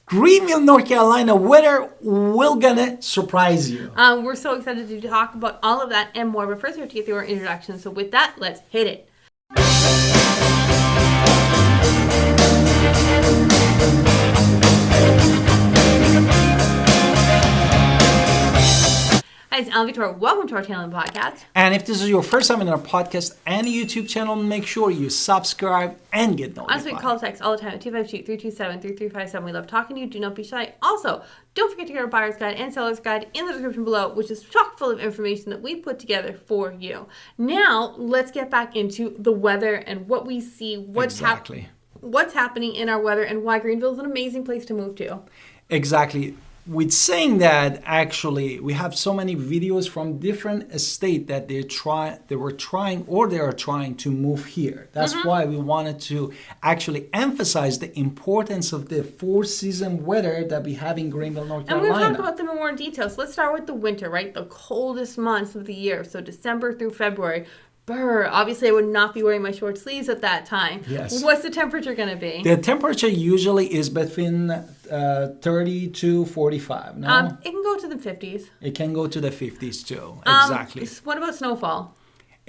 Greenville, North Carolina weather will gonna surprise you. We're so excited to talk about all of that and more. But first, we have to get through our introduction. So with that, let's hit it. Hi, it's Alan Victoria. Welcome to our Talent Podcast. And if this is your first time in our podcast and YouTube channel, make sure you subscribe and get notified. Honestly, call text all the time at 252-327-3357. We love talking to you. Do not be shy. Also, don't forget to get our buyer's guide and seller's guide in the description below, which is chock full of information that we put together for you. Now, let's get back into the weather and what we see, what's happening in our weather, and why Greenville is an amazing place to move to. Exactly. With saying that, actually, we have so many videos from different estates that they are trying to move here. That's why we wanted to actually emphasize the importance of the four-season weather that we have in Greenville, North Carolina. And we're going to talk about them in more detail. So let's start with the winter, right? The coldest months of the year. So December through February. Obviously, I would not be wearing my short sleeves at that time. Yes. What's the temperature going to be? The temperature usually is between 30 to 45. No? It can go to the 50s. It can go to the 50s too. Exactly. What about snowfall?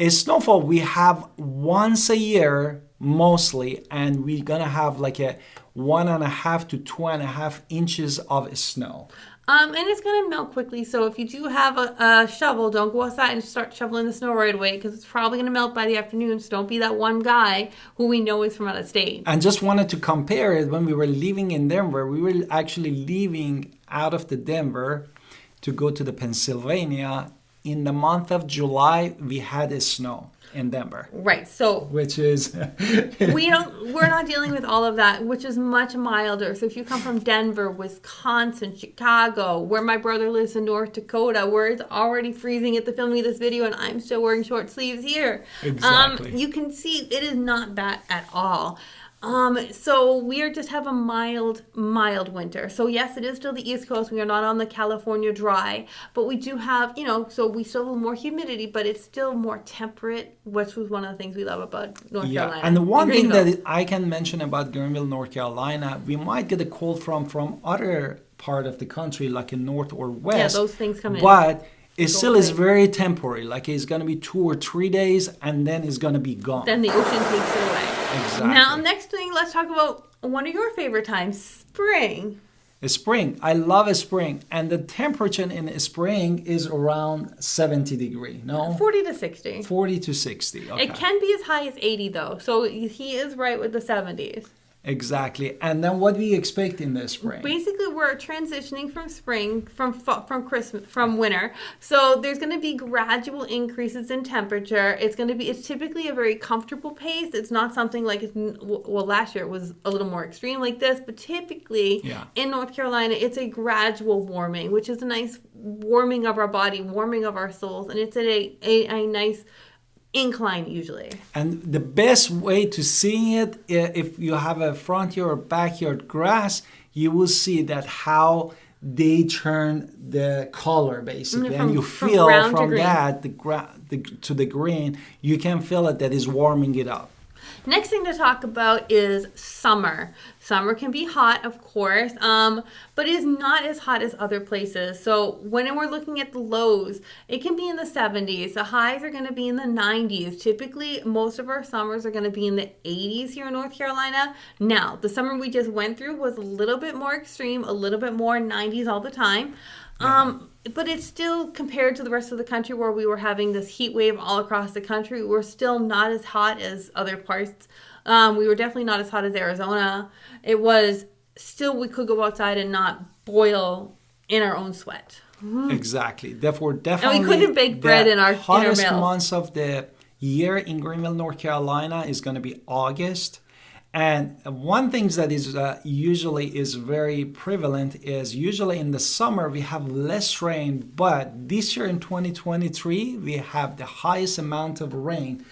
Snowfall, we have once a year mostly, and we're going to have like a 1.5 to 2.5 inches of snow. And it's going to melt quickly, so if you do have a shovel, don't go outside and start shoveling the snow right away, because it's probably going to melt by the afternoon, so don't be that one guy who we know is from out of state. And just wanted to compare it, when we were living in Denver, we were actually leaving out of the Denver to go to the Pennsylvania. In the month of July, we had a snow in Denver. Right, so which is we're not dealing with all of that, which is much milder. So if you come from Denver, Wisconsin, Chicago, where my brother lives in North Dakota, where it's already freezing at the filming of this video and I'm still wearing short sleeves here. Exactly. You can see it is not bad at all. So we are just have a mild winter. So yes, it is still the East Coast. We are not on the California dry, but we do have, so we still have more humidity, but it's still more temperate, which was one of the things we love about North Carolina. And the one thing that I can mention about Greenville, North Carolina, we might get a cold from other part of the country, like in north or west. Yeah, those things come in. But it still is very temporary. Like it's going to be 2 or 3 days, and then it's going to be gone. Then the ocean takes it away. Exactly. Now, next thing, let's talk about one of your favorite times, spring. Spring. I love spring. And the temperature in spring is around 70 degrees, no? 40 to 60. 40 to 60, okay. It can be as high as 80, though. So he is right with the 70s. Exactly. And then what do we expect in the spring? Basically, we're transitioning from spring, from winter. So there's going to be gradual increases in temperature. It's typically a very comfortable pace. It's not something like, last year it was a little more extreme like this, but typically in North Carolina, it's a gradual warming, which is a nice warming of our body, warming of our souls. And it's at a nice incline usually. And the best way to see it, if you have a front yard or backyard grass, you will see that how they turn the color basically, and you feel from that to the green, you can feel it that is warming it up. Next thing to talk about is summer. Summer can be hot, of course, but it is not as hot as other places. So when we're looking at the lows, it can be in the 70s. The highs are going to be in the 90s. Typically, most of our summers are going to be in the 80s here in North Carolina. Now, the summer we just went through was a little bit more extreme, a little bit more 90s all the time. But it's still, compared to the rest of the country where we were having this heat wave all across the country, we're still not as hot as other parts. We were definitely not as hot as Arizona. It was still, we could go outside and not boil in our own sweat. Exactly. Therefore, definitely. And we couldn't bake bread in our hottest mills. months of the year in Greenville, North Carolina is going to be August. And one thing that is usually is very prevalent is usually in the summer we have less rain, but this year in 2023 we have the highest amount of rain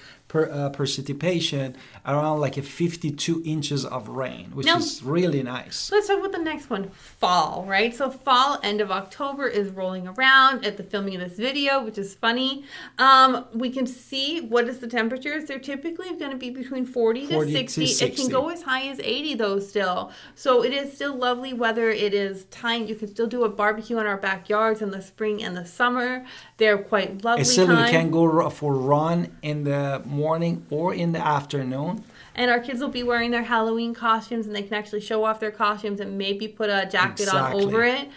precipitation around like a 52 inches of rain, which is really nice. So let's talk about the next one, fall, right? So fall, end of October is rolling around at the filming of this video, which is funny. We can see what is the temperatures. They're typically going to be between 40 to 60. It can go as high as 80 though still. So it is still lovely weather. It is time. You can still do a barbecue in our backyards in the spring and the summer. They're quite lovely. You can go for a run in the morning or in the afternoon. And our kids will be wearing their Halloween costumes, and they can actually show off their costumes and maybe put a jacket on over it.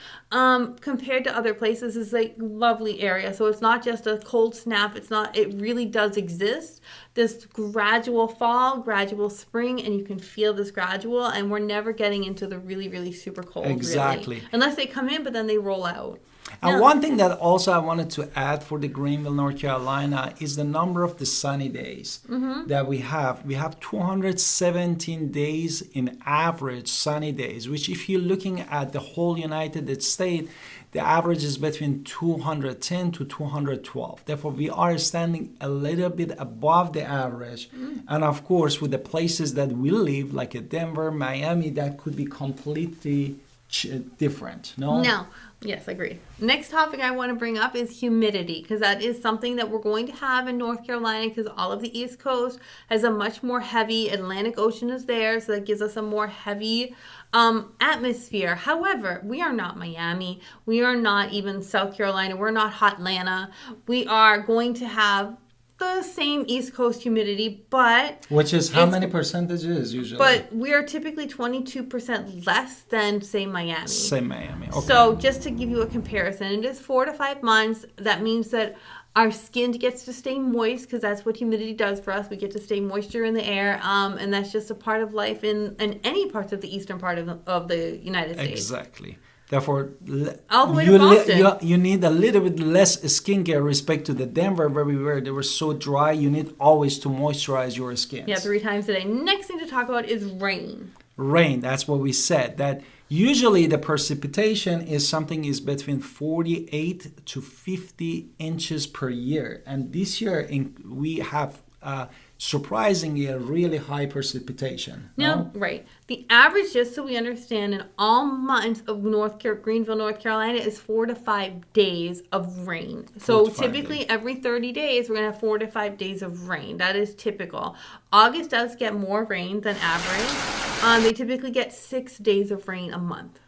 Compared to other places, it's like lovely area. So it's not just a cold snap. It really does exist. This gradual fall, gradual spring, and you can feel this gradual. And we're never getting into the really, really super cold. Exactly. Really. Unless they come in, but then they roll out. And one thing that also I wanted to add for the Greenville, North Carolina is the number of the sunny days that we have. We have 217 days in average sunny days, which if you're looking at the whole United States, the average is between 210 to 212. Therefore, we are standing a little bit above the average. And of course, with the places that we live, like Denver, Miami, that could be completely different. No. Yes, agreed. Next topic I want to bring up is humidity, because that is something that we're going to have in North Carolina, because all of the East Coast has a much more heavy Atlantic Ocean is there, so that gives us a more heavy atmosphere. However, we are not Miami. We are not even South Carolina. We're not hot Atlanta. We are going to have the same East Coast humidity, but... Which is how many percentages usually? But we are typically 22% less than, say, Miami. Say Miami, okay. So just to give you a comparison, it is 4 to 5 months. That means that our skin gets to stay moist, because that's what humidity does for us. We get to stay moisture in the air, and that's just a part of life in any parts of the eastern part of the United States. Exactly. Therefore, all the way to Boston. You need a little bit less skincare respect to the Denver, where they were so dry. You need always to moisturize your skin. Yeah, 3 times a day. Next thing to talk about is rain. Rain, that's what we said. That usually the precipitation is between 48 to 50 inches per year. And this year we have surprisingly a really high precipitation. No, right. The average, just so we understand, in all months of Greenville, North Carolina, is 4 to 5 days of rain. So typically every 30 days, we're going to have 4 to 5 days of rain. That is typical. August does get more rain than average. They typically get 6 days of rain a month.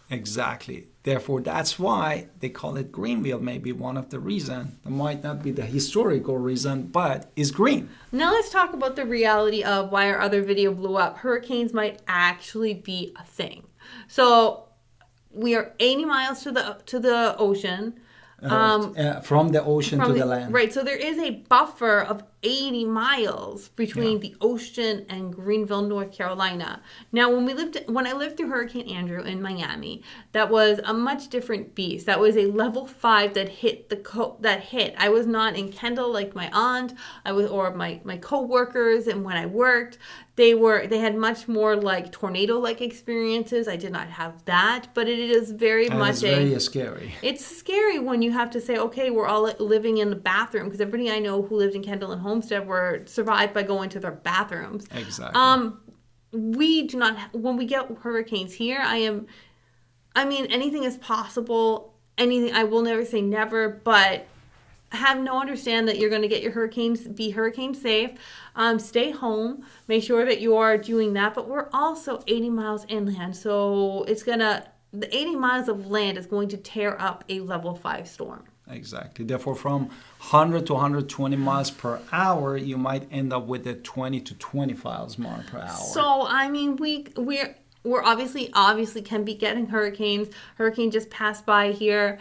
Exactly. Therefore, that's why they call it Greenville. Maybe one of the reasons. It might not be the historical reason, but it's green. Now let's talk about the reality of why our other video blew up. Hurricanes might actually be a thing. So we are 80 miles to the ocean. From the ocean to the land. Right. So there is a buffer of 80 miles between the ocean and Greenville, North Carolina. Now, when I lived through Hurricane Andrew in Miami, that was a much different beast. That was a level 5 that hit I was not in Kendall like my aunt, or my co-workers, and when I worked, they had much more like tornado-like experiences. I did not have that, but it is very scary. It's scary when you have to say, okay, we're all living in the bathroom, because everybody I know who lived in Kendall and Homestead were survived by going to their bathrooms. Exactly. We do not, when we get hurricanes here, anything is possible. I will never say never, but understand that you're going to get your be hurricane safe. Stay home. Make sure that you are doing that. But we're also 80 miles inland, so the 80 miles of land is going to tear up a level 5 storm. Exactly. Therefore, from 100 to 120 miles per hour, you might end up with a 20 to 25 miles per hour. So, we're obviously can be getting hurricanes. Hurricane just passed by here.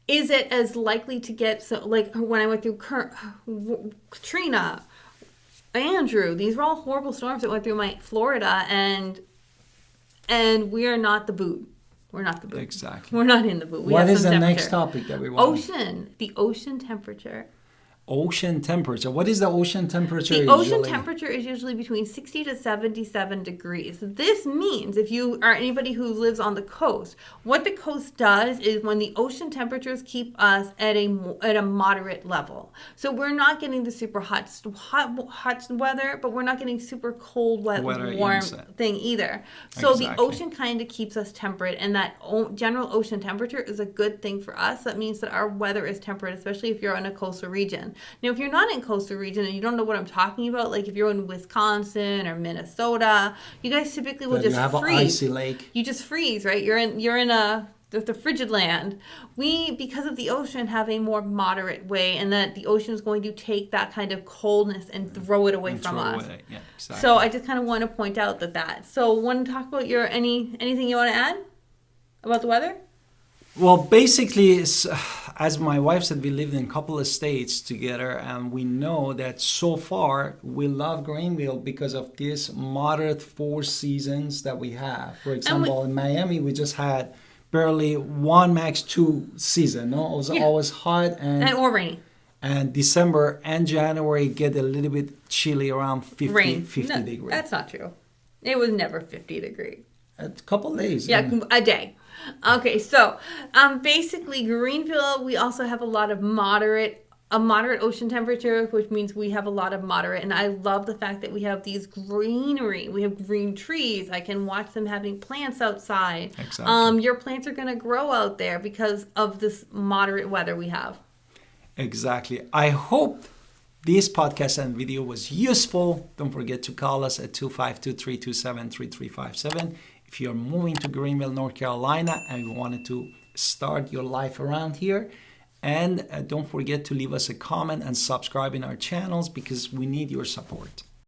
Is it as likely to get, like when I went through Katrina, Andrew, these were all horrible storms that went through Florida, and we are not the boot. We're not the boot. Exactly. We're not in the boot. What is the next topic that we want? The ocean temperature. Ocean temperature. What is the ocean temperature? The ocean temperature is usually between 60 to 77 degrees. This means if you are anybody who lives on the coast, what the coast does is when the ocean temperatures keep us at a moderate level. So we're not getting the super hot weather, but we're not getting super cold, warm thing either. So the ocean kind of keeps us temperate, and that general ocean temperature is a good thing for us. That means that our weather is temperate, especially if you're in a coastal region. Now, if you're not in coastal region and you don't know what I'm talking about, like if you're in Wisconsin or Minnesota, you guys typically will just freeze. An icy lake. You just freeze, right? You're in the frigid land. We, because of the ocean, have a more moderate way, and that the ocean is going to take that kind of coldness and throw it away from us. Yeah, exactly. So I just kind of want to point out that. So, want to talk about anything you want to add about the weather? Well, basically, as my wife said, we lived in a couple of states together, and we know that so far we love Greenville because of this moderate 4 seasons that we have. For example, in Miami, we just had barely 1, max 2 season. No, it was always hot and or rainy. And December and January get a little bit chilly, around 50 degrees. That's not true. It was never 50 degrees. A couple of days. Yeah, a day. Okay, so basically Greenville, we also have a lot of moderate ocean temperature, which means we have a lot of moderate. And I love the fact that we have these greenery. We have green trees. I can watch them having plants outside. Exactly. Your plants are going to grow out there because of this moderate weather we have. Exactly. I hope this podcast and video was useful. Don't forget to call us at 252-327-3357. If you're moving to Greenville, North Carolina, and you wanted to start your life around here. And don't forget to leave us a comment and subscribe in our channels because we need your support.